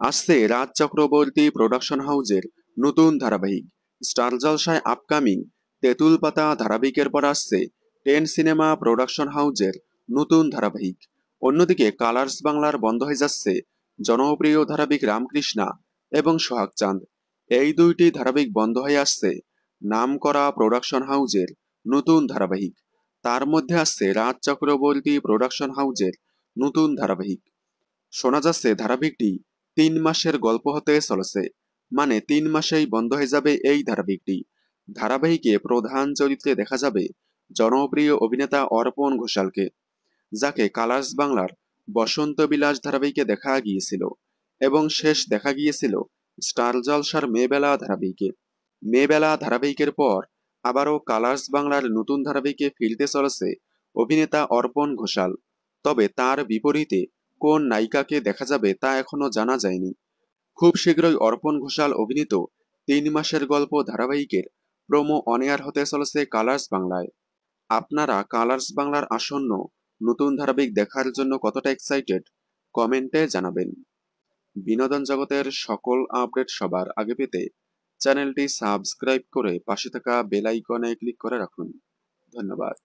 আসছে রাজ চক্রবর্তী প্রোডাকশন হাউজের নতুন ধারাবাহিক স্টার জলসায় আপকামিং তেঁতুল পাতা ধারাবাহিকের পর আসছে 10 সিনেমা প্রোডাকশন হাউজের নতুন ধারাবাহিক। অন্যদিকে কালার্স বাংলার বন্ধ হয়ে যাচ্ছে জনপ্রিয় ধারাবাহিক রামকৃষ্ণা এবং সোহাগ চাঁদ। এই দুইটি ধারাবাহিক বন্ধ হয়ে আসছে নামকরা প্রোডাকশন হাউজের নতুন ধারাবাহিক। তার মধ্যে আসছে রাজ চক্রবর্তী প্রোডাকশন হাউজের নতুন ধারাবাহিক। শোনা যাচ্ছে ধারাবাহিকটি 3 মাসের গল্প হতে চলেছে, মানে 3 মাসেই বন্ধ হয়ে যাবে এই ধারাবাহিকটি। ধারাবাহিকে প্রধান চরিত্রে দেখা যাবে জনপ্রিয় অভিনেতা অর্পণ ঘোষালকে, যাকে কালার্স বাংলার বসন্ত বিলাস ধারাবাহিকে দেখা গিয়েছিল এবং শেষ দেখা গিয়েছিল স্টার জলসার মেয়েবেলা ধারাবাহিকে। মেয়েবেলা ধারাবাহিকের পর আবারও কালার্স বাংলার নতুন ধারাবাহিকে ফিরতে চলেছে অভিনেতা অর্পণ ঘোষাল। তবে তার বিপরীতে কোন নায়িকাকে দেখা যাবে তা এখনো জানা যায়নি। খুব শীঘ্রই অর্পণ ঘোষাল অভিনীত 3 মাসের গল্প ধারাবাহিকের প্রোমো অন এয়ার হতে চলেছে কালার্স বাংলায়। আপনারা কালার্স বাংলার আসন্ন নতুন ধারাবাহিক দেখার জন্য কতটা এক্সাইটেড কমেন্টে জানাবেন। বিনোদন জগতের সকল আপডেট সবার আগে পেতে চ্যানেলটি সাবস্ক্রাইব করে পাশে থাকা বেল আইকনে ক্লিক করে রাখুন। ধন্যবাদ।